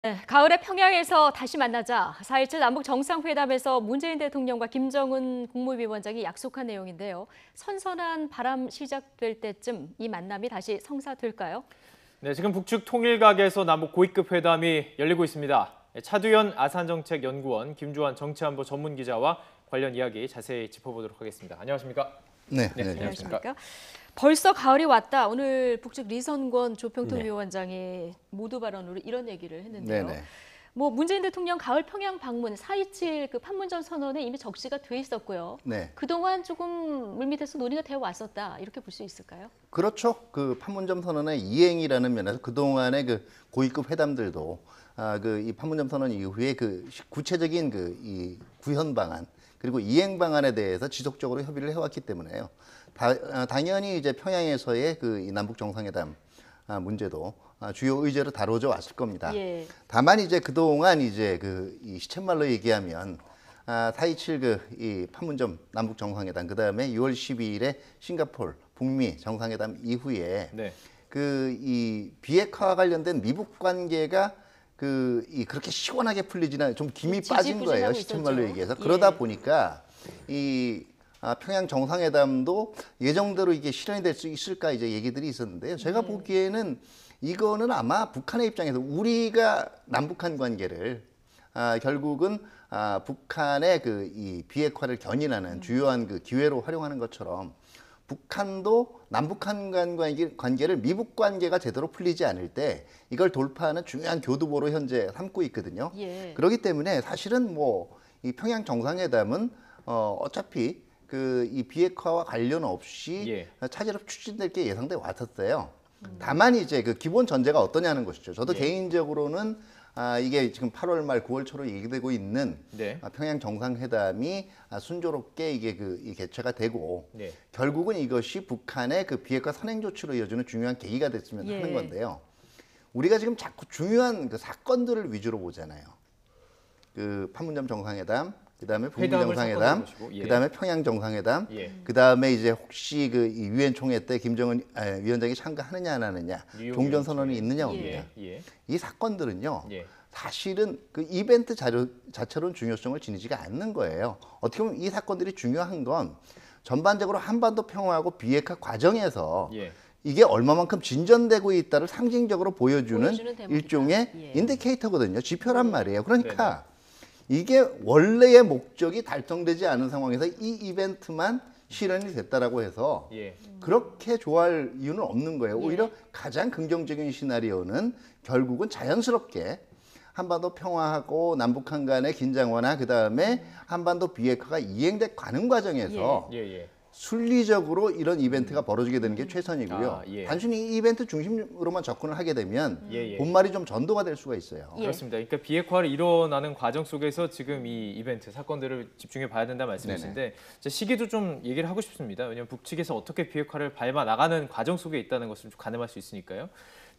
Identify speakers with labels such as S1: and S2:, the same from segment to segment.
S1: 네, 가을에 평양에서 다시 만나자 4.27 남북 정상회담에서 문재인 대통령과 김정은 국무위원장이 약속한 내용인데요. 선선한 바람 시작될 때쯤 이 만남이 다시 성사될까요?
S2: 네, 지금 북측 통일각에서 남북 고위급 회담이 열리고 있습니다. 차두현 아산정책연구원, 김주환 정치안보 전문기자와 관련 이야기 자세히 짚어보도록 하겠습니다. 안녕하십니까?
S3: 네,
S1: 안녕하십니까? 벌써 가을이 왔다. 오늘 북측 리선권 조평통위원장이 모두 발언으로 이런 얘기를 했는데요.
S3: 네네.
S1: 문재인 대통령 가을 평양 방문 4.27 그 판문점 선언에 이미 적시가 돼 있었고요.
S3: 네.
S1: 그동안 조금 물밑에서 논의가 되어 왔었다. 이렇게 볼 수 있을까요?
S3: 그렇죠. 그 판문점 선언의 이행이라는 면에서 그동안의 그 고위급 회담들도 이 판문점 선언 이후에 그 구체적인 이 구현 방안 그리고 이행 방안에 대해서 지속적으로 협의를 해왔기 때문에요. 당연히 이제 평양에서의 이 남북 정상회담 문제도 주요 의제로 다뤄져 왔을 겁니다.
S1: 예.
S3: 다만 이제 그동안 이제 이 시쳇말로 얘기하면 4.27 이 판문점 남북 정상회담 그다음에 6월 12일에 싱가포르 북미 정상회담 이후에
S2: 네.
S3: 이 비핵화와 관련된 미북 관계가 그렇게 시원하게 풀리지는 좀 김이 빠진 거예요. 시쳇말로 얘기해서. 그러다 보니까 이 평양 정상회담도 예정대로 이게 실현이 될 수 있을까 이제 얘기들이 있었는데요. 제가 보기에는 이거는 아마 북한의 입장에서 우리가 남북한 관계를 결국은 북한의 이 비핵화를 견인하는 주요한 그 기회로 활용하는 것처럼 북한도 남북한 관계를 미북 관계가 제대로 풀리지 않을 때 이걸 돌파하는 중요한 교두보로 현재 삼고 있거든요.
S1: 예.
S3: 그렇기 때문에 사실은 이 평양 정상회담은 어차피 이 비핵화와 관련 없이 차질로 추진될 게 예상돼 왔었어요. 다만 이제 그 기본 전제가 어떠냐는 것이죠. 저도 개인적으로는 이게 지금 8월 말 9월 초로 얘기되고 있는 평양 정상회담이 순조롭게 이게 이 개최가 되고 결국은 이것이 북한의 그 비핵화 선행 조치로 이어지는 중요한 계기가 됐으면 하는 건데요. 우리가 지금 자꾸 중요한 그 사건들을 위주로 보잖아요. 그 판문점 정상회담, 그다음에 북미 정상회담, 그다음에 평양 정상회담, 그다음에 이제 혹시 이 유엔 총회 때 김정은 위원장이 참가하느냐 안 하느냐, 종전 선언이 있느냐 없느냐. 이 사건들은요. 사실은 그 이벤트 자체로는 중요성을 지니지가 않는 거예요. 어떻게 보면 이 사건들이 중요한 건 전반적으로 한반도 평화하고 비핵화 과정에서 이게 얼마만큼 진전되고 있다를 상징적으로 보여주는 일종의 인디케이터거든요. 지표란 말이에요. 그러니까 이게 원래의 목적이 달성되지 않은 상황에서 이 이벤트만 실현이 됐다라고 해서 그렇게 좋아할 이유는 없는 거예요. 오히려 가장 긍정적인 시나리오는 결국은 자연스럽게 한반도 평화하고 남북한 간의 긴장 완화 그다음에 한반도 비핵화가 이행돼 가는 과정에서 순리적으로 이런 이벤트가 벌어지게 되는 게 최선이고요. 단순히 이 이벤트 중심으로만 접근을 하게 되면 본말이 좀 전도가 될 수가 있어요.
S2: 그렇습니다. 그러니까 비핵화를 일어나는 과정 속에서 지금 이 이벤트 사건들을 집중해 봐야 된다 말씀이신데 시기도 좀 얘기를 하고 싶습니다. 왜냐하면 북측에서 어떻게 비핵화를 밟아 나가는 과정 속에 있다는 것을 좀 가늠할 수 있으니까요.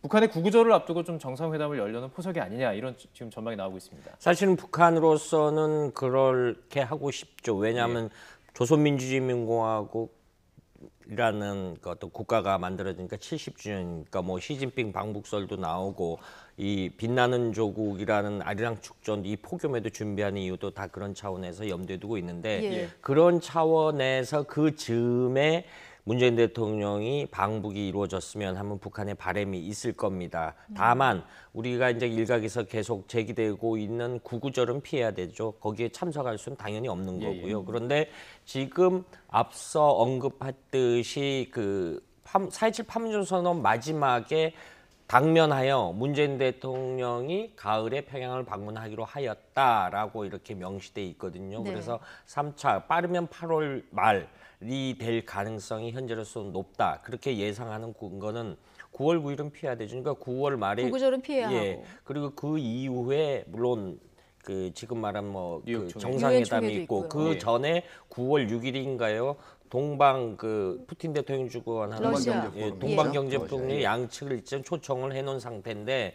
S2: 북한의 구구절을 앞두고 좀 정상회담을 열려는 포석이 아니냐 이런 지금 전망이 나오고 있습니다.
S4: 사실은 북한으로서는 그렇게 하고 싶죠. 왜냐하면 조선민주주의인민공화국이라는 어떤 국가가 만들어지니까 70주년이니까 시진핑 방북설도 나오고 이 빛나는 조국이라는 아리랑 축전 이 포교매도 준비하는 이유도 다 그런 차원에서 염두에 두고 있는데 그런 차원에서 그 즈음에 문재인 대통령이 방북이 이루어졌으면 하면 북한의 바람이 있을 겁니다. 다만 우리가 이제 일각에서 계속 제기되고 있는 구구절은 피해야 되죠. 거기에 참석할 수는 당연히 없는 거고요. 그런데 지금 앞서 언급했듯이 4.27 판문점 선언 마지막에 당면하여 문재인 대통령이 가을에 평양을 방문하기로 하였다라고 이렇게 명시돼 있거든요. 그래서 3차 빠르면 8월 말이 될 가능성이 현재로서 높다. 그렇게 예상하는 거는 9월 9일은 피해야 되죠. 그러니까 9월 말에
S1: 구구절은 피해야 하고.
S4: 그리고 그 이후에 물론 지금 말한 정상회담이 있고 그 전에 9월 6일인가요? 동방 푸틴 대통령이 주관하는 동방경제포럼의 양측을 일단 초청을 해놓은 상태인데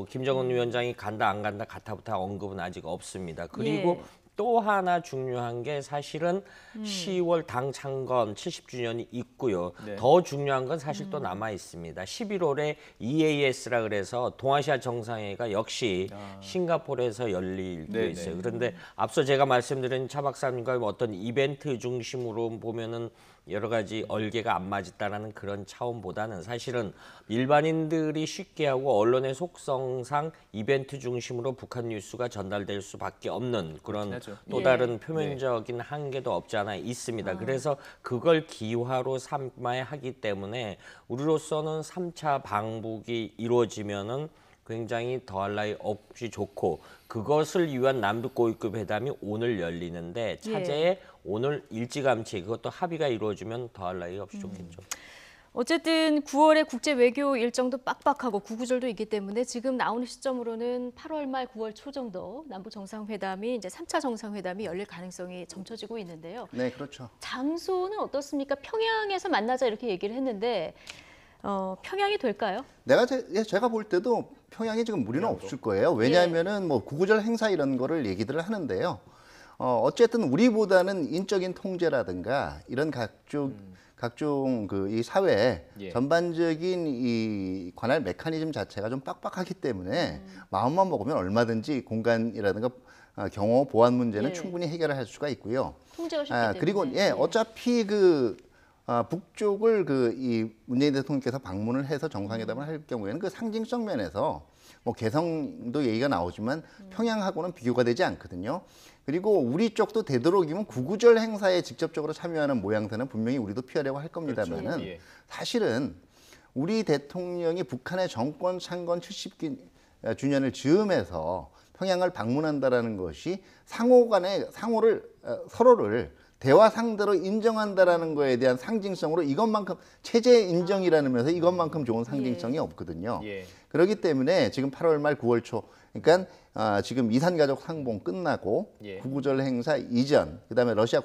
S4: 김정은 위원장이 간다 안 간다 가타부타 언급은 아직 없습니다. 그리고 또 하나 중요한 게 사실은 10월 당 창건 70주년이 있고요.
S2: 네.
S4: 더 중요한 건 사실 또 남아 있습니다. 11월에 EAS라 그래서 동아시아 정상회의가 역시 싱가포르에서 열릴 게
S2: 네,
S4: 있어요.
S2: 네.
S4: 그런데 앞서 제가 말씀드린 차 박사님과 어떤 이벤트 중심으로 보면은 여러 가지 얼개가 안 맞았다라는 그런 차원보다는 사실은 일반인들이 쉽게 하고 언론의 속성상 이벤트 중심으로 북한 뉴스가 전달될 수밖에 없는 그런
S2: 하죠.
S4: 또 다른 표면적인 한계도 없지 않아 있습니다. 그래서 그걸 기화로 삼아야 하기 때문에 우리로서는 3차 방북이 이루어지면은 굉장히 더할 나위 없이 좋고 그것을 위한 남북 고위급 회담이 오늘 열리는데 차제에 오늘 일찌감치 그것도 합의가 이루어지면 더할 나위 없이 좋겠죠.
S1: 어쨌든 9월에 국제 외교 일정도 빡빡하고 구구절도 있기 때문에 지금 나오는 시점으로는 8월 말 9월 초 정도 남북 정상회담이 이제 3차 정상회담이 열릴 가능성이 점쳐지고 있는데요.
S3: 네, 그렇죠.
S1: 장소는 어떻습니까? 평양에서 만나자 이렇게 얘기를 했는데 평양이 될까요?
S3: 제가 볼 때도 평양에 지금 무리는 없을 거예요. 왜냐하면은 뭐 구구절 행사 이런 거를 얘기들을 하는데요. 어쨌든 우리보다는 인적인 통제라든가 이런 각종 그 이 사회 전반적인 이 관할 메커니즘 자체가 좀 빡빡하기 때문에 마음만 먹으면 얼마든지 공간이라든가 경호 보안 문제는 충분히 해결을 할 수가 있고요.
S1: 통제가 쉽기 때문에.
S3: 그리고 어차피 북쪽을 이 문재인 대통령께서 방문을 해서 정상회담을 할 경우에는 그 상징성 면에서 뭐 개성도 얘기가 나오지만 평양하고는 비교가 되지 않거든요. 그리고 우리 쪽도 되도록이면 구구절 행사에 직접적으로 참여하는 모양새는 분명히 우리도 피하려고 할 겁니다만은
S2: 그렇죠.
S3: 사실은 우리 대통령이 북한의 정권 창건 70주년을 즈음해서 평양을 방문한다라는 것이 서로를 대화 상대로 인정한다라는 거에 대한 상징성으로 이것만큼 체제 인정이라는 면에서 이것만큼 좋은 상징성이 없거든요. 그렇기 때문에 지금 8월 말 9월 초 그러니까 지금 이산가족 상봉 끝나고 구구절 행사 이전 그다음에 러시아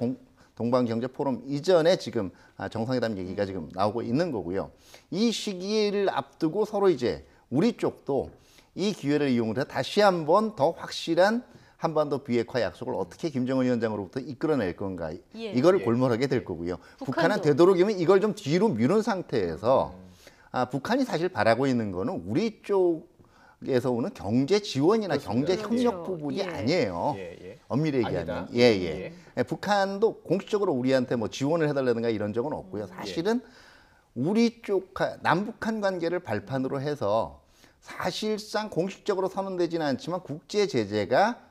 S3: 동방경제 포럼 이전에 지금 정상회담 얘기가 지금 나오고 있는 거고요. 이 시기를 앞두고 서로 이제 우리 쪽도 이 기회를 이용해서 다시 한번 더 확실한 한반도 비핵화 약속을 어떻게 김정은 위원장으로부터 이끌어낼 건가 이거를 골몰하게 될 거고요. 북한은 되도록이면 이걸 좀 뒤로 미룬 상태에서 북한이 사실 바라고 있는 거는 우리 쪽에서 오는 경제 지원이나 경제 협력 부분이 아니에요. 엄밀히 얘기하면 북한도 공식적으로 우리한테 뭐 지원을 해달라든가 이런 적은 없고요. 사실은 우리 쪽 남북한 관계를 발판으로 해서 사실상 공식적으로 선언되지는 않지만 국제 제재가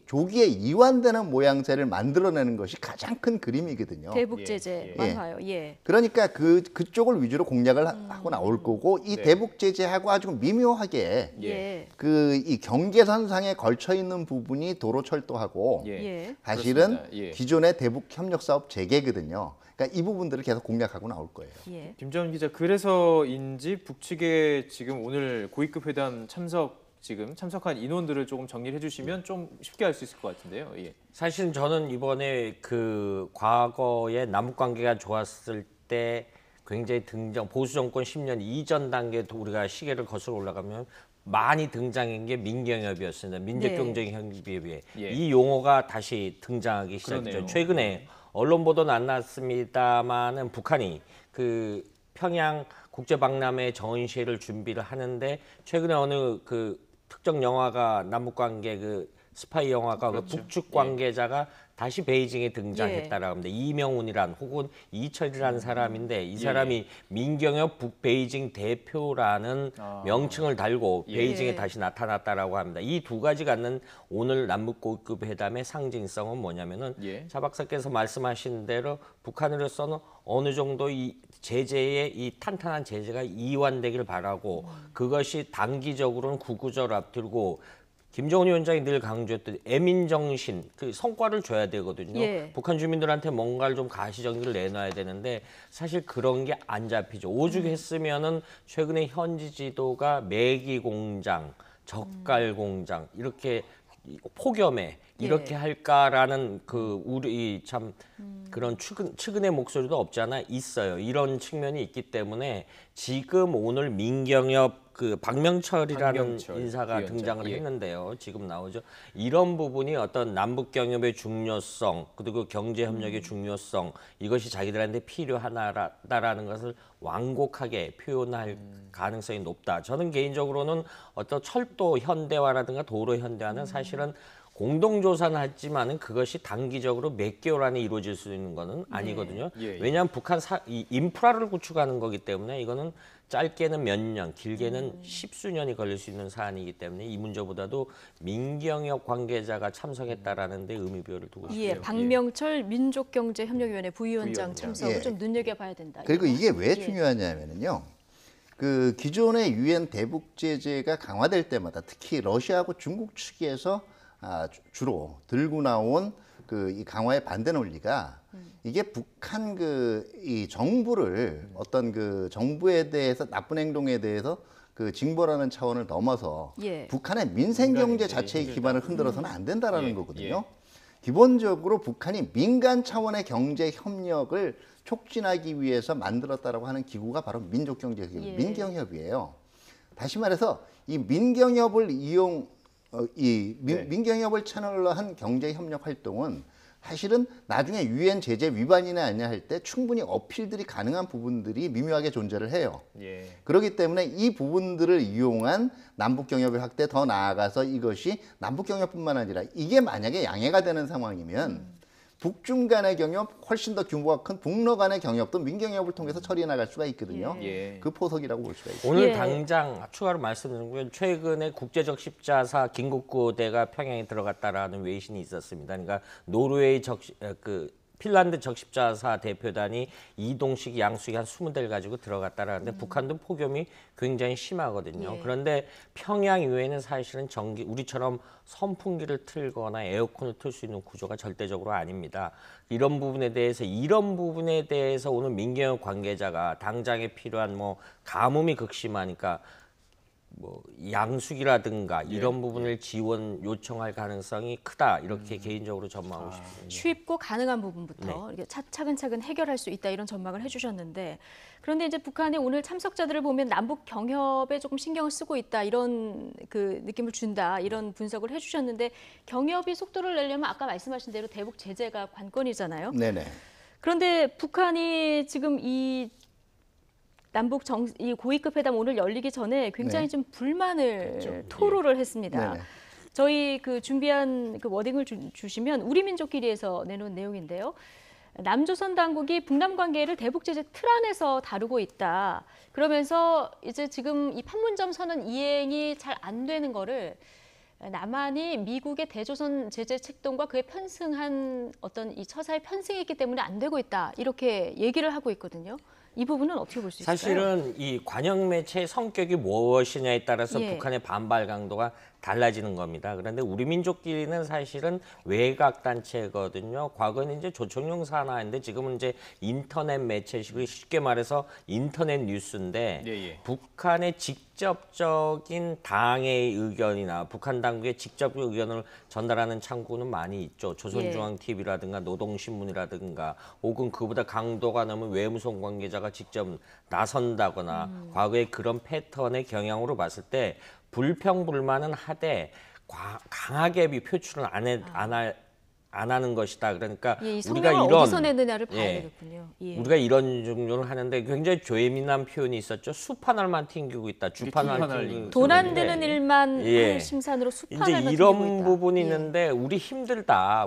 S3: 조기에 이완되는 모양새를 만들어내는 것이 가장 큰 그림이거든요.
S1: 대북 제재 완화요.
S3: 그러니까 그쪽을 위주로 공략을 하고 나올 거고 이 대북 제재하고 아주 미묘하게 이 경계선상에 걸쳐 있는 부분이 도로철도하고 사실은 기존의 대북 협력 사업 재개거든요. 그러니까 이 부분들을 계속 공략하고 나올 거예요.
S2: 김정은 기자, 그래서인지 북측에 지금 오늘 고위급 회담 참석한 인원들을 조금 정리를 해주시면 좀 쉽게 알 수 있을 것 같은데요.
S4: 사실 저는 이번에 과거에 남북 관계가 좋았을 때 굉장히 보수 정권 10년 이전 단계도 우리가 시계를 거슬러 올라가면 많이 등장한 게 민경협이었습니다. 민족경제협의회. 이 용어가 다시 등장하기 시작했죠. 최근에 언론 보도는 안 났습니다만은 북한이 평양 국제박람회 전시회를 준비를 하는데 최근에 어느 특정 영화가 남북관계 스파이 영화가 북측 관계자가 다시 베이징에 등장했다라고 합니다. 이명훈이란 혹은 이철이라는 사람인데 이 사람이 민경협 북베이징 대표라는 명칭을 달고 베이징에 다시 나타났다라고 합니다. 이 두 가지 갖는 오늘 남북 고위급 회담의 상징성은 뭐냐면은 차 박사께서 말씀하신 대로 북한으로서는 어느 정도 이 탄탄한 제재가 이완되길 바라고 그것이 단기적으로는 구구절 앞두고 김정은 위원장이 늘 강조했던 애민정신, 성과를 줘야 되거든요. 북한 주민들한테 뭔가를 좀 가시적리를 내놔야 되는데 사실 그런 게 안 잡히죠. 오죽했으면은 최근에 현지 지도가 매기 공장, 젓갈 공장 이렇게 폭염에 이렇게 할까라는 우리 참 그런 측은의 목소리도 없지 않아 있어요. 이런 측면이 있기 때문에 지금 오늘 민경협 그 박명철이라는
S2: 박명철
S4: 인사가
S2: 위원장,
S4: 등장을
S2: 예.
S4: 했는데요. 지금 나오죠. 이런 부분이 어떤 남북 경협의 중요성 그리고 경제 협력의 중요성 이것이 자기들한테 필요하다라는 것을 완곡하게 표현할 가능성이 높다. 저는 개인적으로는 어떤 철도 현대화라든가 도로 현대화는 사실은 공동조사는 하지만은 그것이 단기적으로 몇 개월 안에 이루어질 수 있는 것은 아니거든요.
S2: 예, 예.
S4: 왜냐하면 북한 이 인프라를 구축하는 거기 때문에 이거는 짧게는 몇 년, 길게는 십수년이 걸릴 수 있는 사안이기 때문에 이 문제보다도 민경협 관계자가 참석했다라는 데 의미부여를 두고 싶어요.
S1: 예, 박명철 민족경제협력위원회 부위원장
S2: 부위원장.
S1: 참석을
S3: 예.
S1: 좀 눈여겨봐야 된다.
S3: 그리고 이게 왜
S1: 예.
S3: 중요하냐면요. 그 기존의 유엔 대북 제재가 강화될 때마다 특히 러시아하고 중국 측에서 주로 들고 나온 그 이 강화에 반대 논리가 이게 북한 이 정부를 어떤 그 정부에 대해서 나쁜 행동에 대해서 그 징벌하는 차원을 넘어서
S1: 예.
S3: 북한의 민생 경제
S2: 민간인들이
S3: 자체의
S2: 힘들다.
S3: 기반을 흔들어서는 안 된다라는
S2: 예,
S3: 거거든요. 기본적으로 북한이 민간 차원의 경제 협력을 촉진하기 위해서 만들었다라고 하는 기구가 바로 민족경제협,
S1: 예.
S3: 민경협이에요. 다시 말해서 이 민경협을 민경협을 채널로 한 경제협력 활동은 사실은 나중에 유엔 제재 위반이나 아니냐 할 때 충분히 어필들이 가능한 부분들이 미묘하게 존재를 해요.
S2: 예.
S3: 그렇기 때문에 이 부분들을 이용한 남북경협의 확대, 더 나아가서 이것이 남북경협뿐만 아니라 이게 만약에 양해가 되는 상황이면 북중 간의 경협, 훨씬 더 규모가 큰 북러 간의 경협도 민경협을 통해서 처리해 나갈 수가 있거든요.
S2: 예.
S3: 그 포석이라고 볼 수가 있어요.
S4: 오늘
S1: 예.
S4: 당장 추가로 말씀드리면 최근에 국제적 십자사 김국구대가 평양에 들어갔다라는 외신이 있었습니다. 그러니까 노르웨이 핀란드 적십자사 대표단이 이동식, 양수기 한 20대를 가지고 들어갔다라는데 북한도 폭염이 굉장히 심하거든요.
S1: 예.
S4: 그런데 평양 이외에는 사실은 우리처럼 선풍기를 틀거나 에어컨을 틀 수 있는 구조가 절대적으로 아닙니다. 이런 부분에 대해서 오늘 민경협 관계자가 당장에 필요한 가뭄이 극심하니까 양수기라든가 이런 부분을 지원 요청할 가능성이 크다 이렇게 개인적으로 전망하고 싶습니다.
S1: 쉽고 가능한 부분부터
S4: 네.
S1: 이렇게 차근차근 해결할 수 있다 이런 전망을 해주셨는데 그런데 이제 북한이 오늘 참석자들을 보면 남북 경협에 조금 신경을 쓰고 있다 이런 그 느낌을 준다 이런 분석을 해주셨는데 경협이 속도를 내려면 아까 말씀하신 대로 대북 제재가 관건이잖아요.
S3: 네네.
S1: 그런데 북한이 지금 이 이 고위급 회담 오늘 열리기 전에 굉장히
S3: 네.
S1: 좀 불만을
S2: 그렇죠.
S1: 토로를 했습니다.
S3: 네네.
S1: 저희 그 준비한 그 워딩을 주시면 우리 민족끼리에서 내놓은 내용인데요. 남조선 당국이 북남 관계를 대북 제재 틀 안에서 다루고 있다. 그러면서 이제 지금 이 판문점 선언 이행이 잘 안 되는 거를 남한이 미국의 대조선 제재 책동과 그에 편승한 어떤 이 처사에 편승했기 때문에 안 되고 있다. 이렇게 얘기를 하고 있거든요. 이 부분은 어떻게 볼 수 있을까요?
S4: 사실은 이 관영 매체의 성격이 무엇이냐에 따라서
S1: 예.
S4: 북한의 반발 강도가 달라지는 겁니다. 그런데 우리 민족끼리는 사실은 외곽 단체거든요. 과거에는 이제 조총용 산하인데 지금은 이제 인터넷 매체식으로 쉽게 말해서 인터넷 뉴스인데
S2: 예.
S4: 북한의 직접적인 당의 의견이나 북한 당국의 직접적 의견을 전달하는 창구는 많이 있죠. 조선중앙TV라든가 노동신문이라든가 혹은 그보다 강도가 넘은 외무성 관계자가 직접 나선다거나 과거의 그런 패턴의 경향으로 봤을 때 불평불만은 하되 강하게 표출을 안 하는 것이다. 그러니까
S1: 예, 이
S4: 우리가
S1: 성명을
S4: 이런
S1: 어디서 냈느냐를 봐야
S4: 예.
S1: 되겠군요. 예.
S4: 우리가 이런 종류를 하는데 굉장히 죄민한 표현이 있었죠. 수판알만 튕기고 있다. 주판알
S2: 주판알
S4: 튕기고
S1: 돈 안
S4: 있는데
S1: 되는 일만
S4: 예.
S1: 할 심산으로
S4: 이제
S1: 수판을
S4: 이런 부분이
S1: 예.
S4: 있는데 우리 힘들다.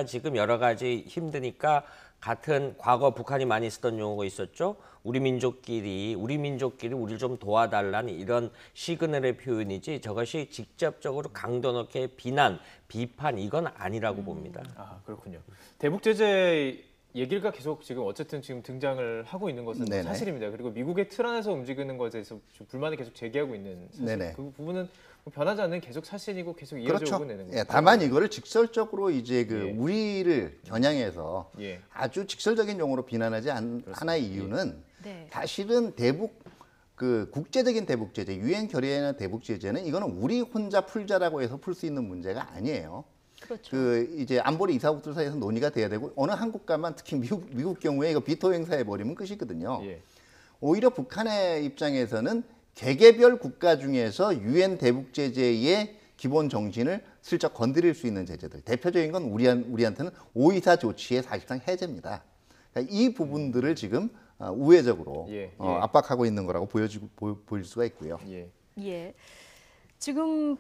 S4: 지금 여러 가지 힘드니까 같은 과거 북한이 많이 쓰던 용어가 있었죠. 우리 민족끼리 우리를 좀 도와달라는 이런 시그널의 표현이지 저것이 직접적으로 강도 높게 비판 이건 아니라고 봅니다.
S2: 아, 그렇군요. 대북 제재 얘기가 계속 지금 어쨌든 지금 등장을 하고 있는 것은
S3: 네네.
S2: 사실입니다. 그리고 미국의 틀 안에서 움직이는 것에 대해서 좀 불만을 계속 제기하고 있는 사실.
S3: 네네.
S2: 그 부분은 뭐 변하지 않는 계속 사실이고 계속 이어져
S3: 그렇죠.
S2: 오고 있는
S3: 예,
S2: 거죠.
S3: 다만 이거를 직설적으로 이제
S2: 예.
S3: 우리를 겨냥해서
S2: 예.
S3: 아주 직설적인 용어로 비난하지 하나의 이유는
S1: 네.
S3: 사실은 국제적인 대북 제재, 유엔 결의에는 대북 제재는 이거는 우리 혼자 풀자라고 해서 풀 수 있는 문제가 아니에요.
S1: 그렇죠.
S3: 이제 안보리 이사국들 사이에서 논의가 돼야 되고 어느 한 국가만 특히 미국 경우에 이거 비토 행사해 버리면 끝이거든요.
S2: 예.
S3: 오히려 북한의 입장에서는 개개별 국가 중에서 유엔 대북 제재의 기본 정신을 슬쩍 건드릴 수 있는 제재들. 대표적인 건 우리한테는 524 조치의 사실상 해제입니다. 그러니까 이 부분들을 지금 우회적으로 압박하고 있는 거라고 보일 수가 있고요.
S1: 예. 지금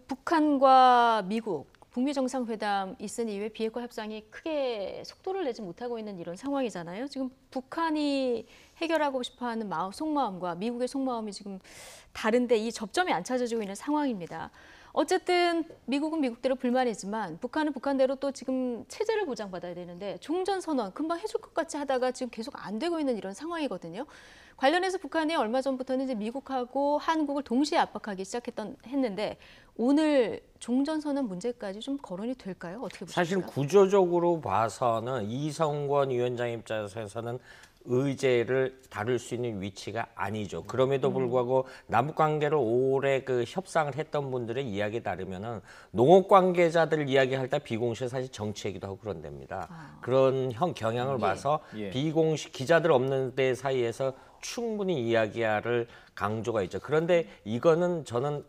S1: 북한과 미국 북미 정상회담 있은 이후에 비핵화 협상이 크게 속도를 내지 못하고 있는 이런 상황이잖아요. 지금 북한이 해결하고 싶어하는 속마음과 미국의 속마음이 지금 다른데 이 접점이 안 찾아지고 있는 상황입니다. 어쨌든 미국은 미국대로 불만이지만 북한은 북한대로 또 지금 체제를 보장받아야 되는데 종전선언 금방 해줄 것 같이 하다가 지금 계속 안 되고 있는 이런 상황이거든요. 관련해서 북한이 얼마 전부터는 이제 미국하고 한국을 동시에 압박하기 했는데 오늘 종전선언 문제까지 좀 거론이 될까요? 어떻게 보십니까?
S4: 사실 구조적으로 봐서는 이성권 위원장 입장에서는 의제를 다룰 수 있는 위치가 아니죠. 그럼에도 불구하고 남북 관계를 오래 협상을 했던 분들의 이야기에 따르면은 농업 관계자들 이야기할 때 비공식 사실 정치 얘기도 하고 그런 데입니다. 그런 경향을 봐서 비공식 기자들 없는 데 사이에서 충분히 이야기할 강조가 있죠. 그런데 이거는 저는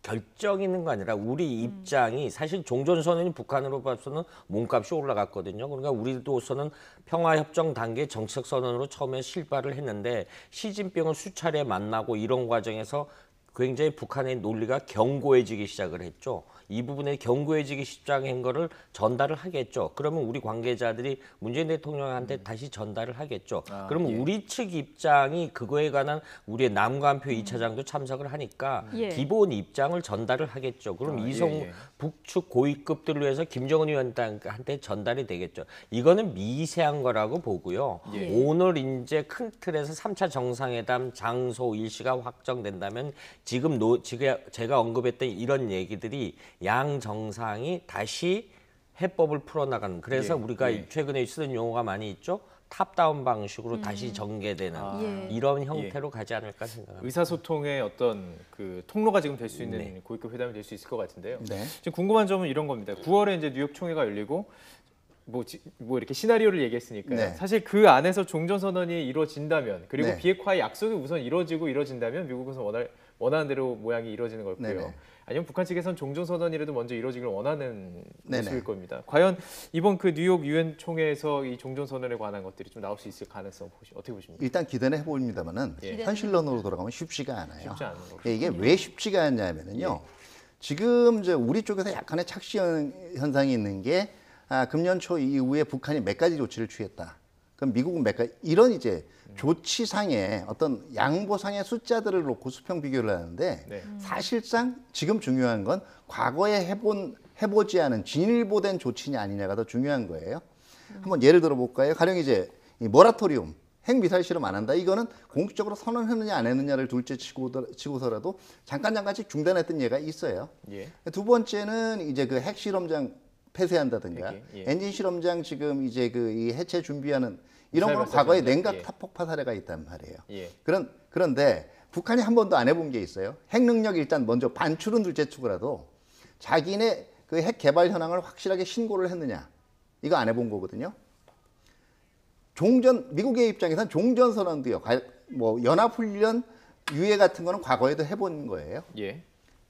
S4: 결정 있는 거 아니라 우리 입장이 사실 종전선언이 북한으로 봐서는 몸값이 올라갔거든요. 그러니까 우리로서는 평화협정 단계 정책 선언으로 처음에 실발을 했는데 시진핑을 수차례 만나고 이런 과정에서 굉장히 북한의 논리가 견고해지기 시작을 했죠. 이 부분에 견고해지기 시작한 거를 전달을 하겠죠. 그러면 우리 관계자들이 문재인 대통령한테 다시 전달을 하겠죠. 그러면 우리 측 입장이 그거에 관한 우리의 남관표 2차장도 참석을 하니까 기본 입장을 전달을 하겠죠. 그럼 북측 고위급들로 해서 김정은 위원장한테 전달이 되겠죠. 이거는 미세한 거라고 보고요. 오늘 이제 큰 틀에서 3차 정상회담 장소 일시가 확정된다면 지금 제가 언급했던 이런 얘기들이 양 정상이 다시 해법을 풀어나가는 그래서 우리가 최근에 쓰는 용어가 많이 있죠. 탑다운 방식으로 다시 전개되는 이런 형태로 가지 않을까 생각합니다.
S2: 의사소통의 어떤 통로가 지금 될 수 있는 고위급 회담이 될 수 있을 것 같은데요. 지금 궁금한 점은 이런 겁니다. 9월에 이제 뉴욕 총회가 열리고 뭐 이렇게 시나리오를 얘기했으니까요. 사실 그 안에서 종전선언이 이루어진다면 그리고 비핵화의 약속이 우선 이루어진다면 미국은 원하는 대로 모양이 이루어지는 거고요. 아니면 북한 측에서는 종전선언이라도 먼저 이루어지길 원하는 모습일 겁니다. 과연 이번 뉴욕 유엔 총회에서 이 종전선언에 관한 것들이 좀 나올 수 있을 가능성 어떻게 보십니까?
S3: 일단 기대는 해봅니다만은 현실론으로 돌아가면 쉽지가 않아요.
S2: 쉽지 않은 거죠.
S3: 이게 왜 쉽지가 않냐면요. 지금 우리 쪽에서 약간의 착시 현상이 있는 게 금년 초 이후에 북한이 몇 가지 조치를 취했다. 그럼 미국은 몇 가지 이런 이제 조치상의 어떤 양보상의 숫자들을 놓고 수평 비교를 하는데 사실상 지금 중요한 건 과거에 해보지 않은 진일보된 조치냐 아니냐가 더 중요한 거예요. 한번 예를 들어볼까요? 가령 이제 이 모라토리움 핵미사일 실험 안 한다. 이거는 공식적으로 선언했느냐 안 했느냐를 둘째 치고서라도 잠깐씩 중단했던 예가 있어요. 두 번째는 이제 핵 실험장 폐쇄한다든가 엔진 실험장 지금 이제 이 해체 준비하는 이런 거는 과거에 냉각 타폭파 사례가 있단 말이에요. 그런데 북한이 한 번도 안 해본 게 있어요. 핵 능력 일단 먼저 반출은 둘째 치고라도 자기네 핵 개발 현황을 확실하게 신고를 했느냐 이거 안 해본 거거든요. 미국의 입장에서는 종전선언도요. 뭐 연합훈련 유예 같은 거는 과거에도 해본 거예요.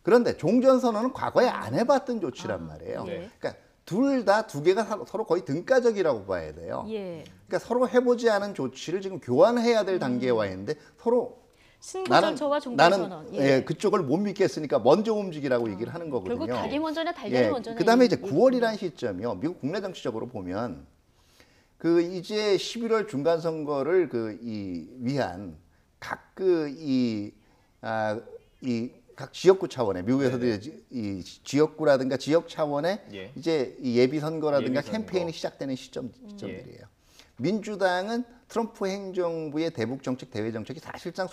S3: 그런데 종전선언은 과거에 안 해봤던 조치란 말이에요. 그러니까 두 개가 서로 거의 등가적이라고 봐야 돼요. 그러니까 서로 해보지 않은 조치를 지금 교환해야 될 단계에 와 있는데 서로
S1: 신고절차와 종전선언.
S3: 그쪽을 못 믿겠으니까 먼저 움직이라고 얘기를 하는 거거든요.
S1: 결국 닭이 먼저냐 달걀이 먼저냐.
S3: 그다음에 이제 9월이라는 시점이요. 미국 국내 정치적으로 보면 이제 11월 중간 선거를 위한 각 지역구 차원의 미국에서도 이 지역구라든가 지역 차원의 이제 예비 선거라든가 캠페인이 시작되는 시점들이에요. 민주당은 트럼프 행정부의 대북 정책, 대외 정책이 사실상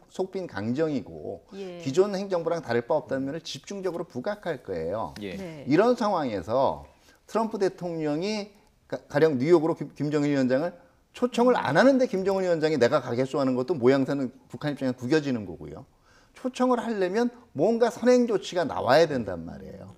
S3: 속빈 강정이고 기존 행정부랑 다를 바 없다는 면을 집중적으로 부각할 거예요. 이런 상황에서 트럼프 대통령이 가령 뉴욕으로 김정은 위원장을 초청을 안 하는데 김정은 위원장이 내가 가겠소 하는 것도 모양새는 북한 입장에 구겨지는 거고요. 초청을 하려면 뭔가 선행 조치가 나와야 된단 말이에요.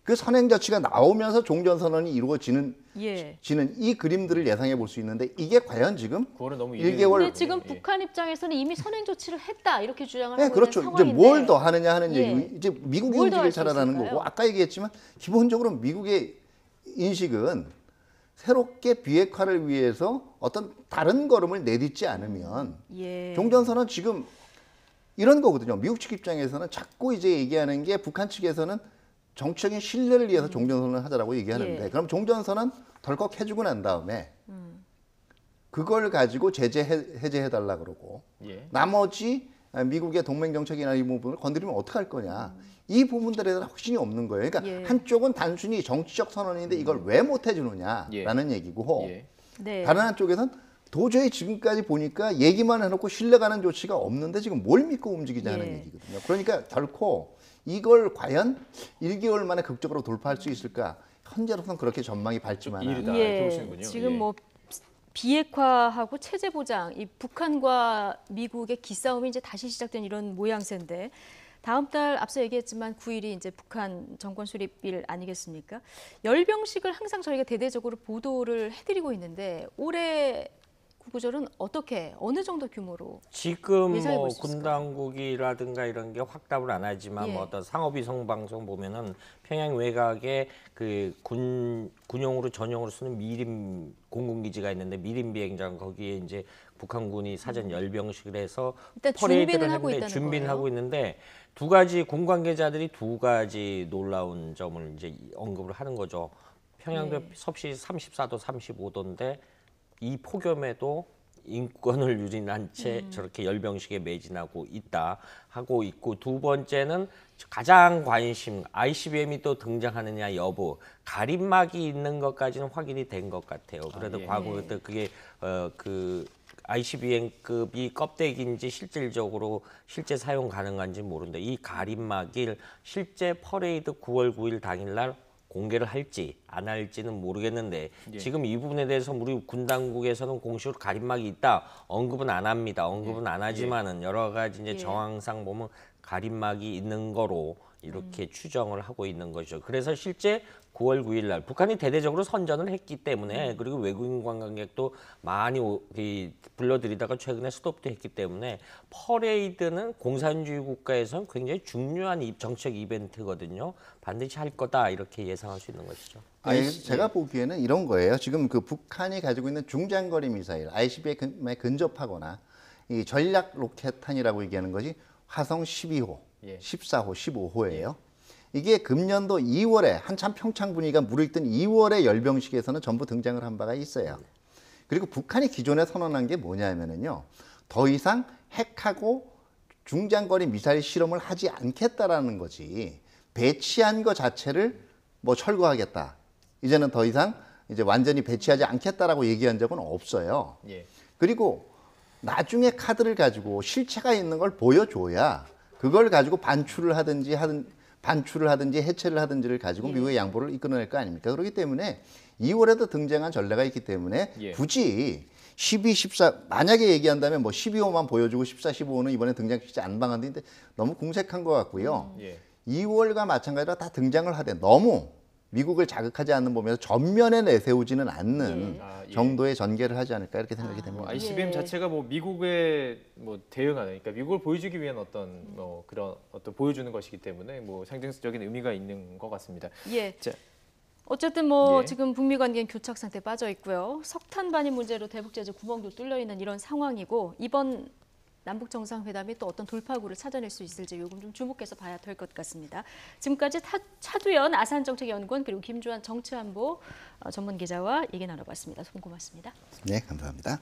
S3: 그 선행 조치가 나오면서 종전선언이 이루어지는
S1: 예.
S3: 이 그림들을 예상해 볼 수 있는데 이게 과연 지금
S2: 9월은 너무
S3: 1개월
S1: 근데 지금 북한 입장에서는 이미 선행 조치를 했다 이렇게 주장을
S3: 네,
S1: 하고
S3: 그렇죠.
S1: 있는
S3: 이제
S1: 상황인데
S3: 뭘 더 하느냐 하는
S1: 예.
S3: 얘기고 이제 미국이
S1: 뭘더
S3: 움직일
S1: 할수
S3: 차례라는
S1: 있을까요?
S3: 거고 아까 얘기했지만 기본적으로 미국의 인식은 새롭게 비핵화를 위해서 어떤 다른 걸음을 내딛지 않으면
S1: 예.
S3: 종전선언 지금 이런 거거든요. 미국 측 입장에서는 자꾸 이제 얘기하는 게 북한 측에서는 정치적인 신뢰를 위해서 종전선언을 하자라고 얘기하는데
S1: 예.
S3: 그럼 종전선언 덜컥 해주고 난 다음에 그걸 가지고 해제해달라 그러고
S2: 예.
S3: 나머지 미국의 동맹 정책이나 이 부분을 건드리면 어떡할 거냐. 이 부분들에 대한 확신이 없는 거예요. 그러니까
S1: 예.
S3: 한쪽은 단순히 정치적 선언인데 이걸 왜 못 해주느냐라는
S2: 예.
S3: 얘기고
S2: 예.
S1: 네.
S3: 다른 한쪽에선 도저히 지금까지 보니까 얘기만 해놓고 신뢰가는 조치가 없는데 지금 뭘 믿고 움직이자는
S1: 예.
S3: 얘기거든요. 그러니까 결코 이걸 과연 1개월 만에 극적으로 돌파할 수 있을까? 현재로서는 그렇게 전망이 밝지만
S2: 이르다. 이렇게 보시는군요.
S1: 지금
S2: 예.
S1: 뭐 비핵화하고 체제 보장, 이 북한과 미국의 기싸움이 이제 다시 시작된 이런 모양새인데 다음 달 앞서 얘기했지만 9일이 이제 북한 정권 수립일 아니겠습니까? 열병식을 항상 저희가 대대적으로 보도를 해드리고 있는데 올해 구구절은 어떻게 어느 정도 규모로
S4: 지금
S1: 예상해
S4: 뭐
S1: 볼수 있을까요?
S4: 군 당국이라든가 이런 게 확답을 안 하지만
S1: 예.
S4: 뭐 어떤 상업위성 방송 보면은 평양 외곽에 그 군용으로 전용으로 쓰는 미림 공군기지가 있는데 미림 비행장 거기에 이제 북한군이 사전 열병식을 해서
S1: 일단
S4: 퍼레이드를
S1: 준비는 하고
S4: 했는데
S1: 있다는
S4: 준비는
S1: 거예요.
S4: 하고 있는데 두 가지 군 관계자들이 두 가지 놀라운 점을 이제 언급을 하는 거죠. 평양도
S1: 예.
S4: 섭씨 34도, 35도인데 이 폭염에도 인권을 유린한 채 저렇게 열병식에 매진하고 있다 하고 있고 두 번째는 가장 관심 ICBM이 또 등장하느냐 여부 가림막이 있는 것까지는 확인이 된 것 같아요. 그래도
S2: 예.
S4: 과거에 또 그게 그 ICBM급이 껍데기인지 실질적으로 실제 사용 가능한지 모르는데 이 가림막을 실제 퍼레이드 9월 9일 당일날 공개를 할지 안 할지는 모르겠는데
S2: 예.
S4: 지금 이 부분에 대해서 우리 군 당국에서는 공식으로 가림막이 있다 언급은 안 합니다. 언급은 안 하지만은 여러 가지 이제
S1: 예.
S4: 정황상 보면 가림막이 있는 거로 이렇게 추정을 하고 있는 거죠. 그래서 실제 9월 9일 날 북한이 대대적으로 선전을 했기 때문에 그리고 외국인 관광객도 많이 불러들이다가 최근에 스톱도 했기 때문에 퍼레이드는 공산주의 국가에서는 굉장히 중요한 정책 이벤트거든요. 반드시 할 거다 이렇게 예상할 수 있는 것이죠.
S3: 제가 보기에는 이런 거예요. 지금 그 북한이 가지고 있는 중장거리 미사일 ICBM에 근접하거나 이 전략 로켓탄이라고 얘기하는 것이 화성 12호,
S2: 예.
S3: 14호, 15호예요. 이게 금년도 2월에 한참 평창 분위기가 무르익던 2월에 열병식에서는 전부 등장을 한 바가 있어요. 그리고 북한이 기존에 선언한 게 뭐냐면은요. 더 이상 핵하고 중장거리 미사일 실험을 하지 않겠다라는 거지. 배치한 거 자체를 뭐 철거하겠다. 이제는 더 이상 이제 완전히 배치하지 않겠다라고 얘기한 적은 없어요.
S2: 예.
S3: 그리고 나중에 카드를 가지고 실체가 있는 걸 보여줘야 그걸 가지고 반출을 하든지 해체를 하든지를 가지고
S1: 예.
S3: 미국의 양보를 이끌어낼 거 아닙니까? 그렇기 때문에 2월에도 등장한 전례가 있기 때문에
S2: 예.
S3: 굳이 12, 14 만약에 얘기한다면 뭐 12호만 보여주고 14, 15호는 이번에 등장시키지 않방한데 너무 궁색한 것 같고요.
S2: 예.
S3: 2월과 마찬가지로 다 등장을 하되 너무 미국을 자극하지 않는 범위에서 전면에 내세우지는 않는
S1: 예.
S2: 아, 예.
S3: 정도의 전개를 하지 않을까 이렇게 생각이 됩니다.
S2: 뭐 ICBM
S1: 예.
S2: 자체가 뭐 미국에 뭐 대응하는, 그러니까 미국을 보여주기 위한 어떤 뭐 그런 어떤 보여주는 것이기 때문에 뭐 상징적인 의미가 있는 것 같습니다.
S1: 예.
S2: 자,
S1: 어쨌든 뭐
S2: 예.
S1: 지금 북미 관계는 교착 상태에 빠져 있고요. 석탄 반입 문제로 대북 제재 구멍도 뚫려 있는 이런 상황이고 이번 남북 정상회담이 또 어떤 돌파구를 찾아낼 수 있을지 요금 좀 주목해서 봐야 될 것 같습니다. 지금까지 차두연 아산정책연구원 그리고 김주환 정치안보 전문 기자와 얘기 나눠봤습니다. 고맙습니다.
S3: 네, 감사합니다.